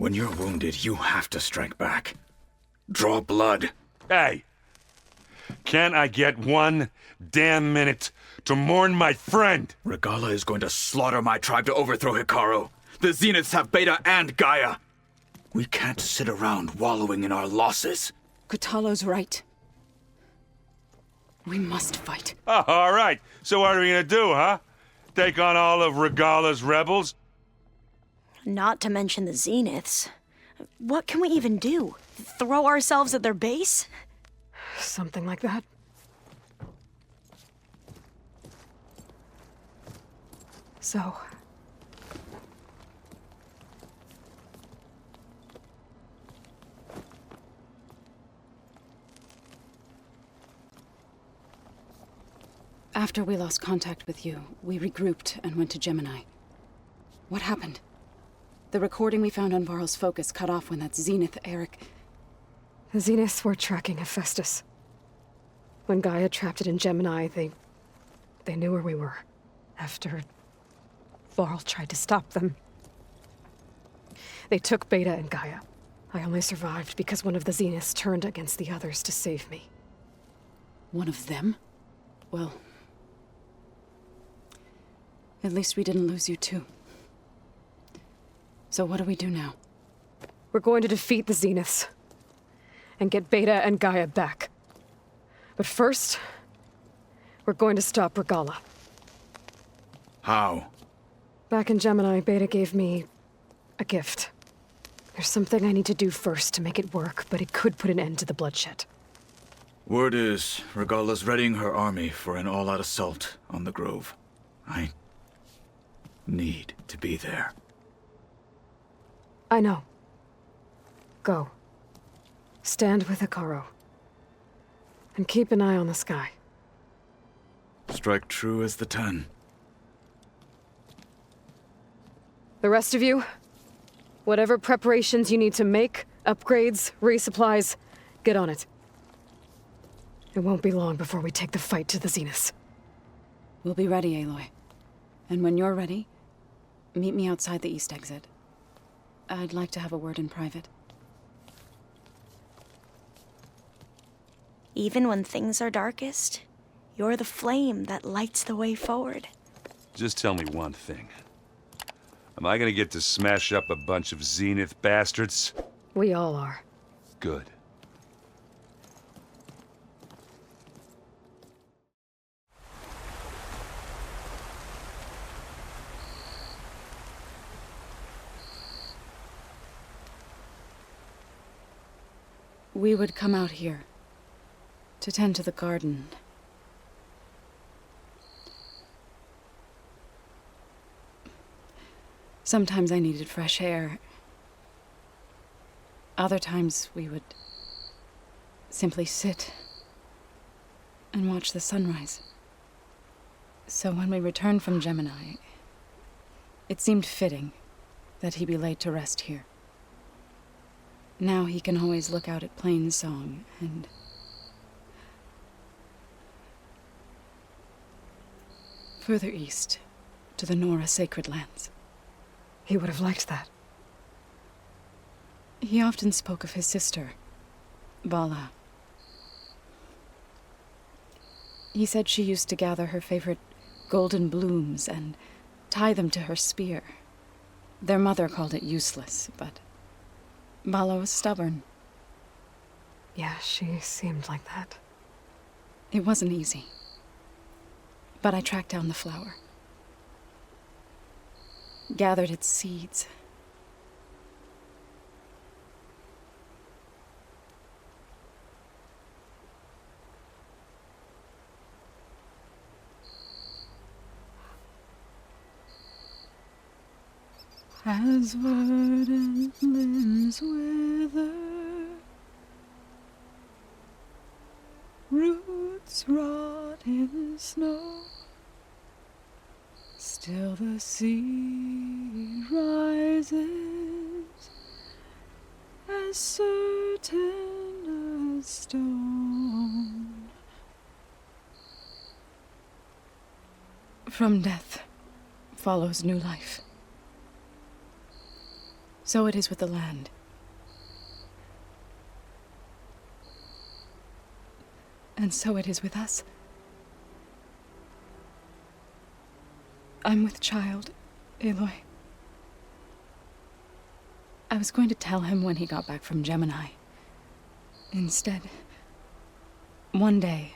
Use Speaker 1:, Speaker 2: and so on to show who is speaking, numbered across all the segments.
Speaker 1: When you're wounded, you have to strike back. Draw blood.
Speaker 2: Hey! Can't I get one damn minute to mourn my friend?
Speaker 1: Regalla is going to slaughter my tribe to overthrow Hikaru. The Zeniths have Beta and Gaia. We can't sit around wallowing in our losses.
Speaker 3: Kotallo's right. We must fight.
Speaker 2: Oh, all right. So what are we gonna do, huh? Take on all of Regalla's rebels?
Speaker 4: Not to mention the Zeniths. What can we even do? Throw ourselves at their base?
Speaker 3: Something like that. So... After we lost contact with you, we regrouped and went to Gemini. What happened? The recording we found on Varl's focus cut off when that Zenith Eric...
Speaker 5: The Zeniths were tracking Hephaestus. When Gaia trapped it in Gemini, they knew where we were. After Varl tried to stop them. They took Beta and Gaia. I only survived because one of the Zeniths turned against the others to save me.
Speaker 3: One of them? Well... At least we didn't lose you too. So what do we do now?
Speaker 5: We're going to defeat the Zeniths. And get Beta and Gaia back. But first, we're going to stop Regalla.
Speaker 1: How?
Speaker 5: Back in Gemini, Beta gave me a gift. There's something I need to do first to make it work, but it could put an end to the bloodshed.
Speaker 1: Word is, Regalla's readying her army for an all-out assault on the Grove. I need to be there.
Speaker 5: I know. Go. Stand with Hikaru. And keep an eye on the sky.
Speaker 1: Strike true as the 10.
Speaker 5: The rest of you, whatever preparations you need to make, upgrades, resupplies, get on it. It won't be long before we take the fight to the Zeniths.
Speaker 3: We'll be ready, Aloy. And when you're ready, meet me outside the east exit. I'd like to have a word in private.
Speaker 4: Even when things are darkest, you're the flame that lights the way forward.
Speaker 2: Just tell me one thing. Am I gonna get to smash up a bunch of Zenith bastards?
Speaker 5: We all are.
Speaker 2: Good.
Speaker 3: We would come out here to tend to the garden. Sometimes I needed fresh air. Other times we would simply sit and watch the sunrise. So when we returned from Gemini, it seemed fitting that he be laid to rest here. Now he can always look out at Plainsong and... further east, to the Nora Sacred Lands.
Speaker 5: He would have liked that.
Speaker 3: He often spoke of his sister, Bala. He said she used to gather her favorite golden blooms and tie them to her spear. Their mother called it useless, but Bala was stubborn.
Speaker 5: Yeah, she seemed like that.
Speaker 3: It wasn't easy. But I tracked down the flower. Gathered its seeds. As verdant limbs wither, roots rot in snow, still the seed rises, as certain as stone. From death follows new life. So it is with the land. And so it is with us. I'm with child, Aloy. I was going to tell him when he got back from Gemini. Instead, one day,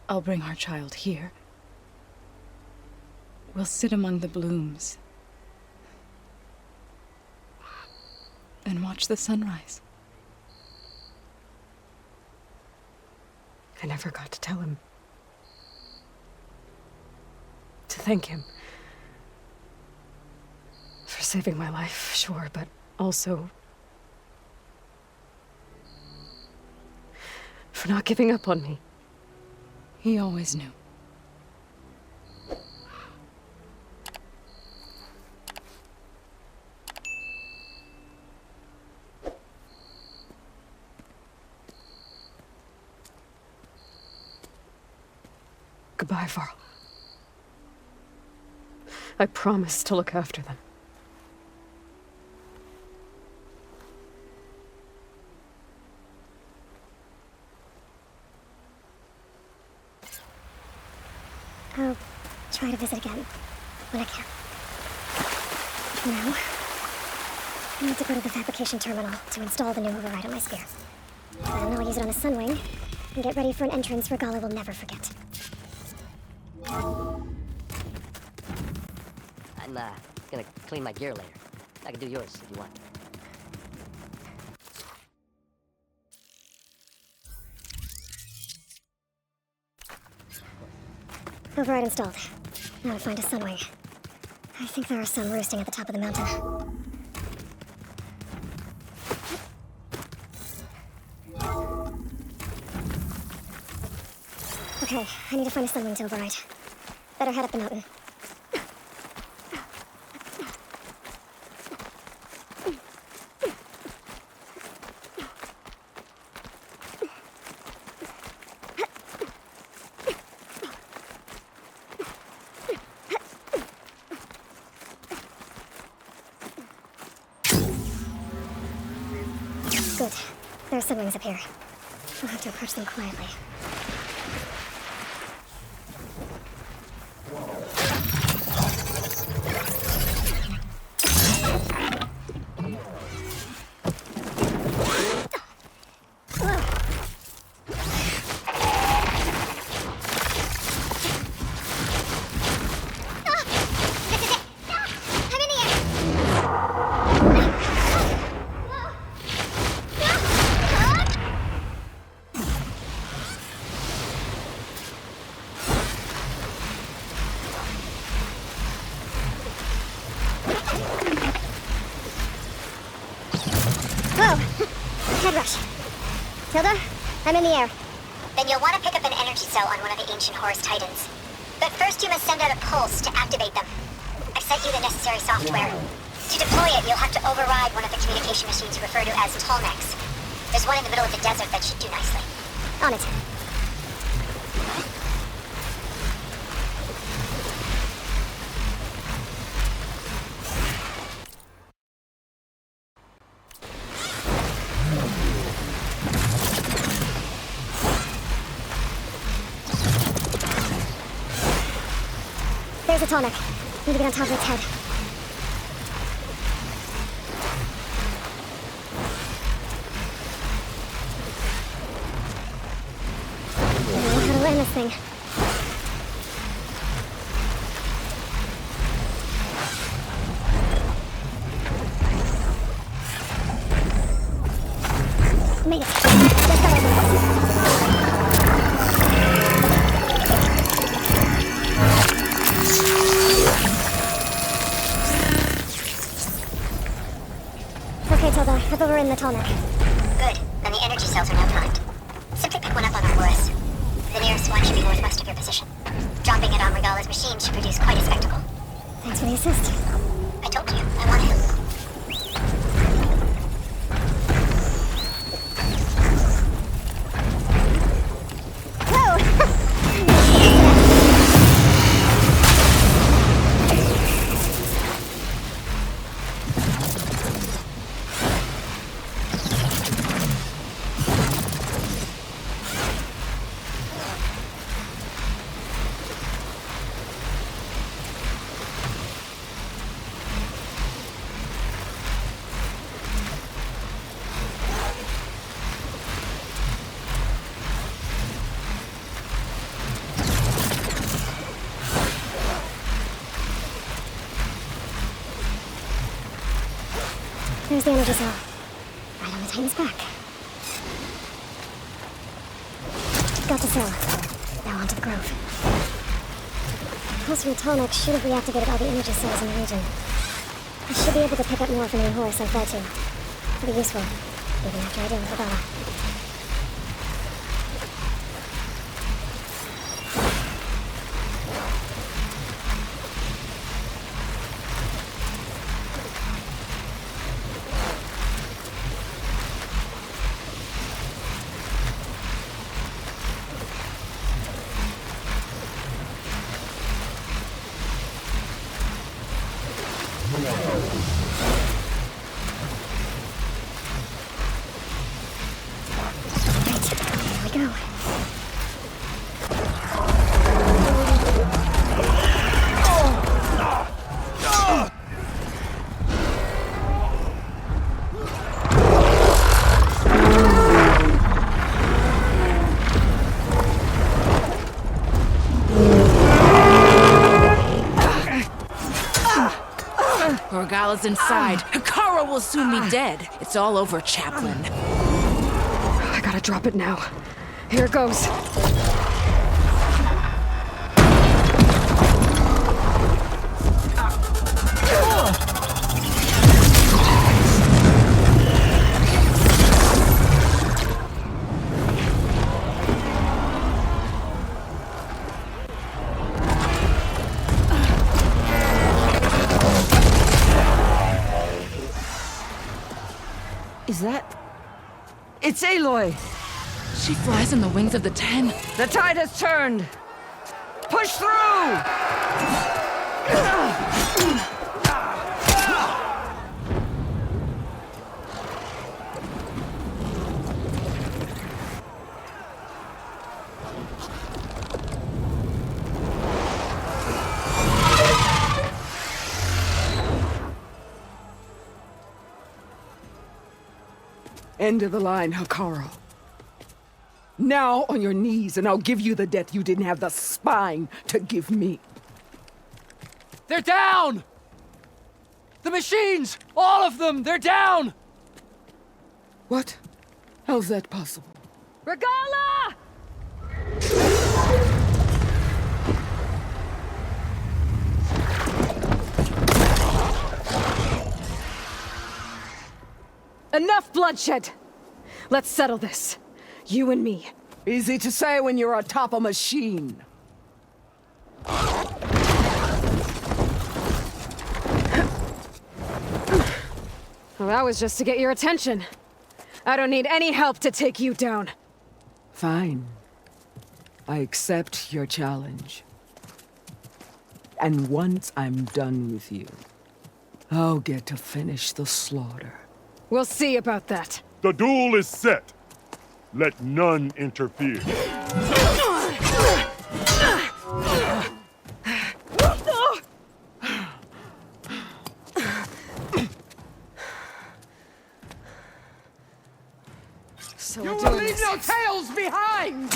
Speaker 3: I'll bring our child here. We'll sit among the blooms and watch the sunrise.
Speaker 5: I never got to tell him. To thank him. For saving my life, sure, but also for not giving up on me.
Speaker 3: He always knew.
Speaker 5: Goodbye, Varl. I promise to look after them.
Speaker 6: I'll try to visit again when I can. For now, I need to go to the fabrication terminal to install the new override on my spear. And then I'll use it on a sunwing and get ready for an entrance Regalla will never forget.
Speaker 7: I'm gonna clean my gear later. I can do yours if you want.
Speaker 6: Override installed. Now to find a sunwing. I think there are some roosting at the top of the mountain. Okay, I need to find a sunwing to override. Better head up the mountain. Good. There are sunwings up here. I'll have to approach them quietly. Head rush. Tilda, I'm in the air.
Speaker 8: Then you'll want to pick up an energy cell on one of the ancient Horus Titans. But first you must send out a pulse to activate them. I've sent you the necessary software. To deploy it, you'll have to override one of the communication machines referred to as Tallnecks. There's one in the middle of the desert that should do nicely.
Speaker 6: On it. There's a tonic. Need to get on top of its head. I don't know how to land this thing. Made it. Just got over. Okay, Tilda, I thought we were in the tall neck.
Speaker 8: Good. Then the energy cells are now primed. Simply pick one up on our Horus. The nearest one should be northwest of your position. Dropping it on Regalla's machine should produce quite a spectacle.
Speaker 6: Thanks for the assist.
Speaker 8: I told you, I want to help.
Speaker 6: There's the energy cell. Right on the Titan's back. Got the cell. Now onto the grove. Pulsar atomic should have reactivated all the energy cells in the region. I should be able to pick up more from the horse I've got to. It'll be useful, even after I deal with Regalla. Go.
Speaker 9: Regalla's inside. Kara will soon be dead. It's all over, Chaplain.
Speaker 5: I gotta drop it now. Here it goes.
Speaker 9: Is that... It's Aloy! She flies on the wings of the 10.
Speaker 10: The tide has turned! Push through! End of the line, Hikaru. Now on your knees, and I'll give you the death you didn't have the spine to give me.
Speaker 11: They're down! The machines! All of them! They're down!
Speaker 10: What? How's that possible?
Speaker 5: Regalla! Enough bloodshed! Let's settle this. You and me.
Speaker 10: Easy to say when you're atop a machine.
Speaker 5: Well, that was just to get your attention. I don't need any help to take you down.
Speaker 10: Fine. I accept your challenge. And once I'm done with you, I'll get to finish the slaughter.
Speaker 5: We'll see about that.
Speaker 12: The duel is set. Let none interfere.
Speaker 5: So
Speaker 10: You
Speaker 5: we're
Speaker 10: will
Speaker 5: doing
Speaker 10: leave
Speaker 5: this.
Speaker 10: no tails behind!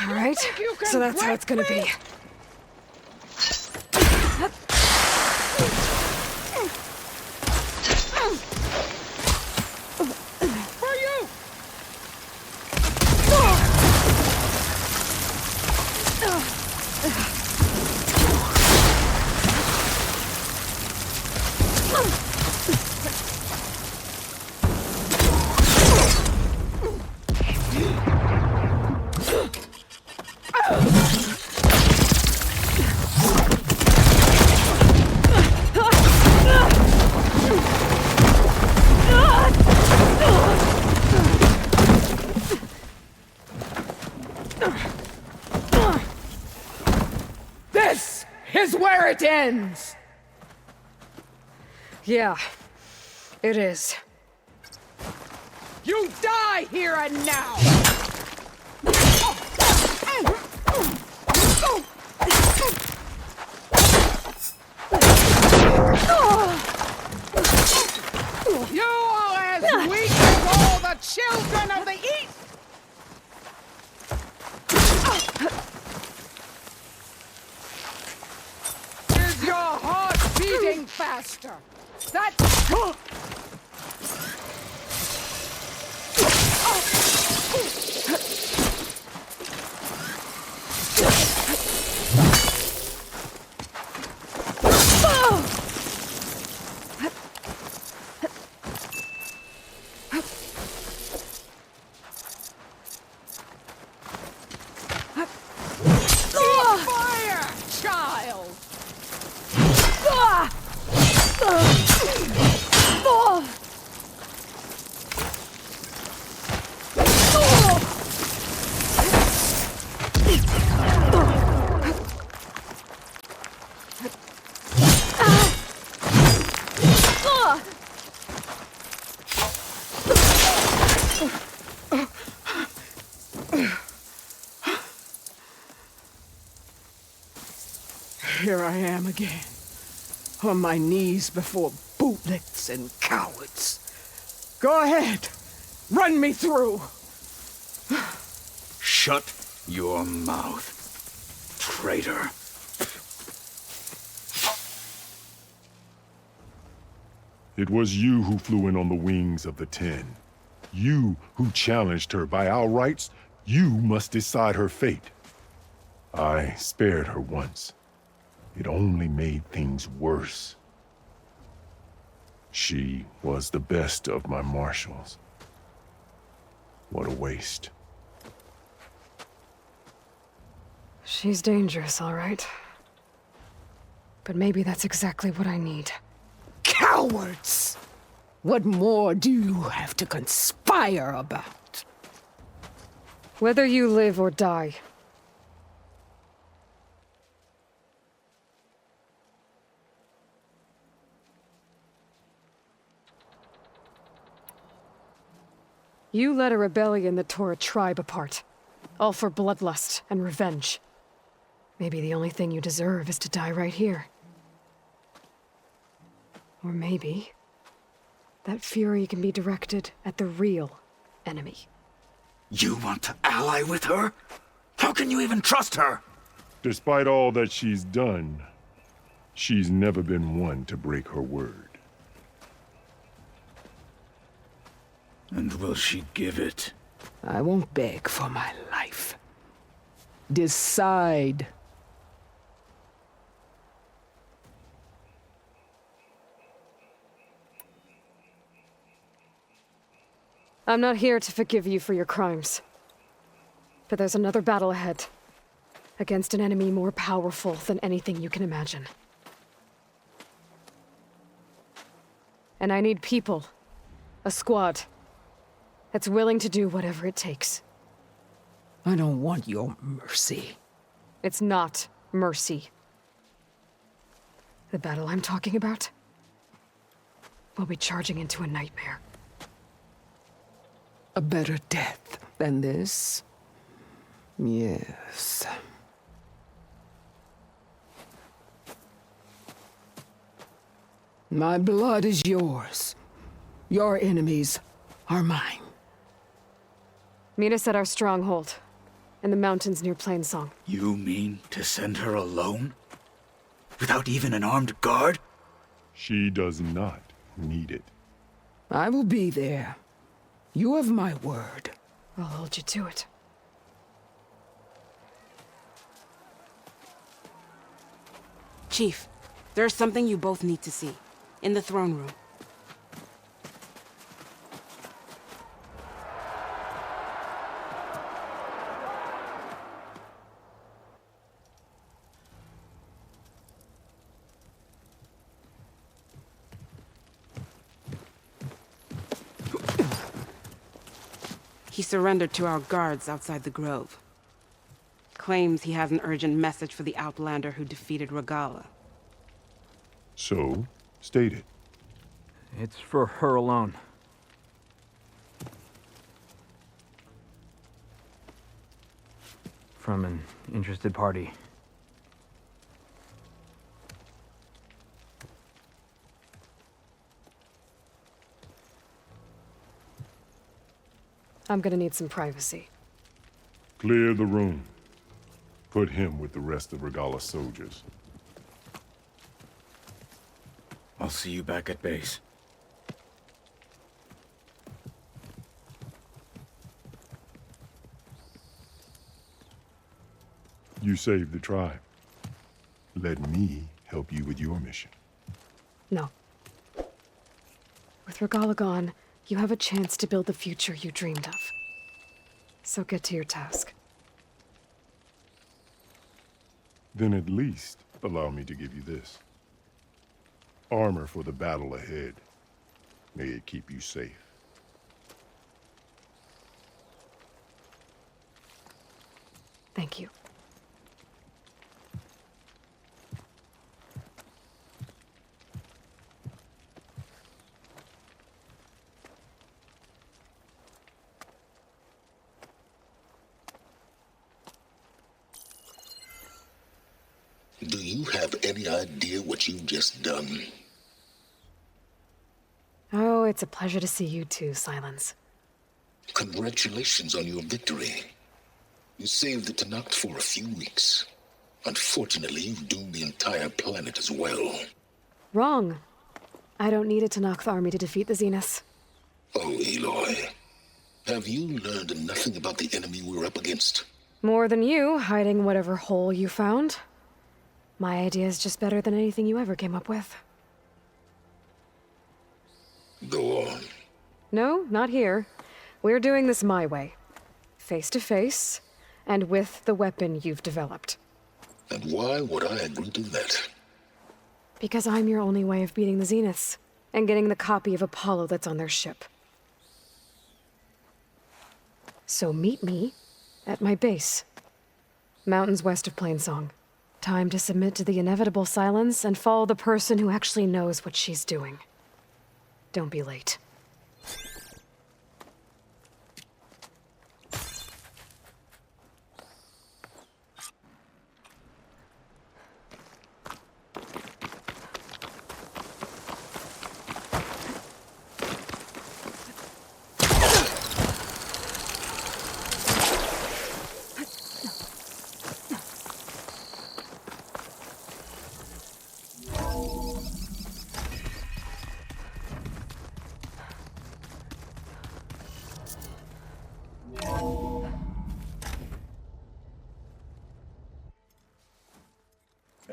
Speaker 5: All right, so that's how it's gonna be.
Speaker 10: For you! This is where it ends!
Speaker 5: Yeah, it is.
Speaker 10: You die here and now! You are as weak as all the children of the East! Is your heart beating faster? That's... Fire, child! Here I am again, on my knees before bootlets and cowards. Go ahead, run me through.
Speaker 1: Shut your mouth, traitor.
Speaker 12: It was you who flew in on the wings of the Ten. You who challenged her. By our rights, you must decide her fate. I spared her once. It only made things worse. She was the best of my marshals. What a waste.
Speaker 5: She's dangerous, all right. But maybe that's exactly what I need.
Speaker 10: Cowards! What more do you have to conspire about?
Speaker 5: Whether you live or die, you led a rebellion that tore a tribe apart. All for bloodlust and revenge. Maybe the only thing you deserve is to die right here. Or maybe that fury can be directed at the real enemy.
Speaker 1: You want to ally with her? How can you even trust her?
Speaker 12: Despite all that she's done, she's never been one to break her word.
Speaker 1: And will she give it?
Speaker 10: I won't beg for my life. Decide.
Speaker 5: I'm not here to forgive you for your crimes. But there's another battle ahead. Against an enemy more powerful than anything you can imagine. And I need people. A squad. That's willing to do whatever it takes.
Speaker 10: I don't want your mercy.
Speaker 5: It's not mercy. The battle I'm talking about will be charging into a nightmare.
Speaker 10: A better death than this? Yes. My blood is yours. Your enemies are mine.
Speaker 5: Meet us at our stronghold, in the mountains near Plainsong.
Speaker 1: You mean to send her alone? Without even an armed guard?
Speaker 12: She does not need it.
Speaker 10: I will be there. You have my word.
Speaker 5: I'll hold you to it.
Speaker 13: Chief, there's something you both need to see. In the throne room. He surrendered to our guards outside the grove. Claims he has an urgent message for the Outlander who defeated Regalla.
Speaker 12: So, state it.
Speaker 11: It's for her alone. from an interested party.
Speaker 5: I'm gonna need some privacy.
Speaker 12: Clear the room. Put him with the rest of Regalla's soldiers.
Speaker 1: I'll see you back at base.
Speaker 12: You saved the tribe. Let me help you with your mission.
Speaker 5: No. With Regalla gone, you have a chance to build the future you dreamed of. So get to your task.
Speaker 12: Then at least allow me to give you this. Armor for the battle ahead. May it keep you safe.
Speaker 5: Thank you.
Speaker 14: Do you have any idea what you've just done?
Speaker 5: Oh, it's a pleasure to see you too, Silence.
Speaker 14: Congratulations on your victory. You saved the Tenakth for a few weeks. Unfortunately, you've doomed the entire planet as well.
Speaker 5: Wrong. I don't need a Tenakth army to defeat the Zeniths.
Speaker 14: Oh, Aloy. Have you learned nothing about the enemy we're up against?
Speaker 5: More than you, hiding whatever hole you found. My idea is just better than anything you ever came up with.
Speaker 14: Go on.
Speaker 5: No, not here. We're doing this my way. Face to face, and with the weapon you've developed.
Speaker 14: And why would I agree to that?
Speaker 5: Because I'm your only way of beating the Zeniths, and getting the copy of Apollo that's on their ship. So meet me at my base. Mountains west of Plainsong. Time to submit to the inevitable silence and follow the person who actually knows what she's doing. Don't be late.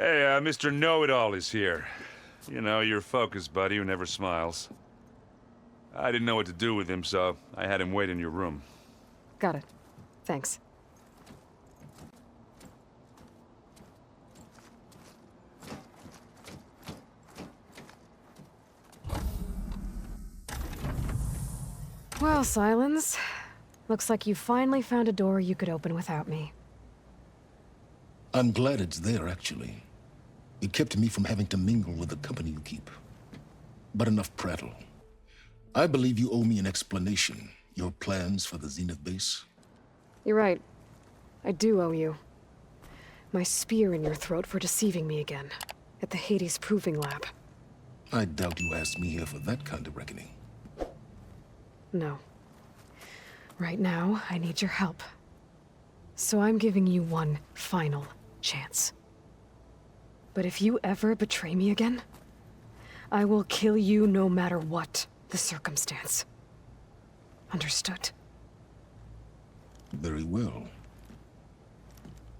Speaker 2: Hey, Mr. Know-It-All is here. You know, your focus buddy who never smiles. I didn't know what to do with him, so I had him wait in your room.
Speaker 5: Got it. Thanks. Well, Silence. Looks like you finally found a door you could open without me.
Speaker 14: I'm glad it's there, actually. It kept me from having to mingle with the company you keep. But enough prattle. I believe you owe me an explanation. Your plans for the Zenith base?
Speaker 5: You're right. I do owe you. My spear in your throat for deceiving me again. At the Hades Proving Lab.
Speaker 14: I doubt you asked me here for that kind of reckoning.
Speaker 5: No. Right now, I need your help. So I'm giving you one final chance. But if you ever betray me again, I will kill you no matter what the circumstance. Understood?
Speaker 14: Very well.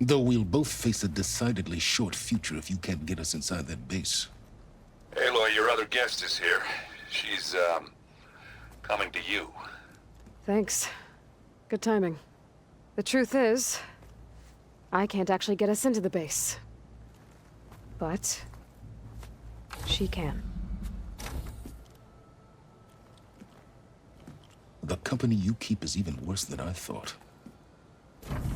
Speaker 14: Though we'll both face a decidedly short future if you can't get us inside that base.
Speaker 2: Aloy, your other guest is here. She's, coming to you.
Speaker 5: Thanks. Good timing. The truth is, I can't actually get us into the base. But she can.
Speaker 14: The company you keep is even worse than I thought.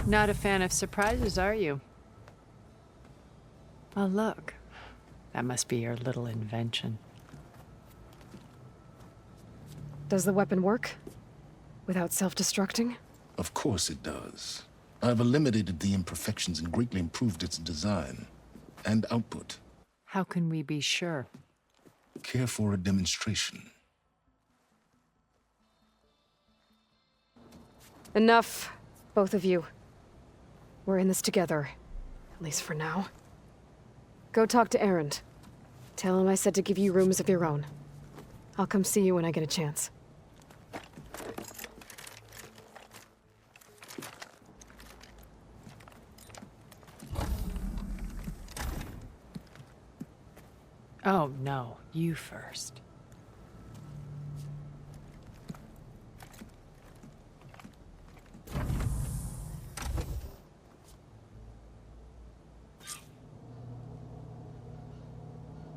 Speaker 15: Not a fan of surprises, are you? Oh, look. That must be your little invention.
Speaker 5: Does the weapon work? Without self-destructing?
Speaker 14: Of course it does. I've eliminated the imperfections and greatly improved its design and output.
Speaker 15: How can we be sure?
Speaker 14: Care for a demonstration?
Speaker 5: Enough, both of you. We're in this together, at least for now. Go talk to Erend. Tell him I said to give you rooms of your own. I'll come see you when I get a chance.
Speaker 15: Oh, no. You first.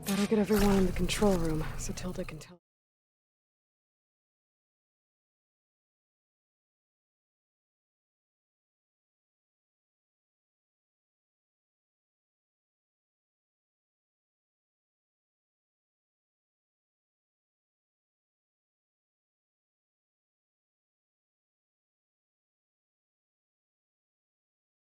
Speaker 5: Better get everyone in the control room so Tilda can tell.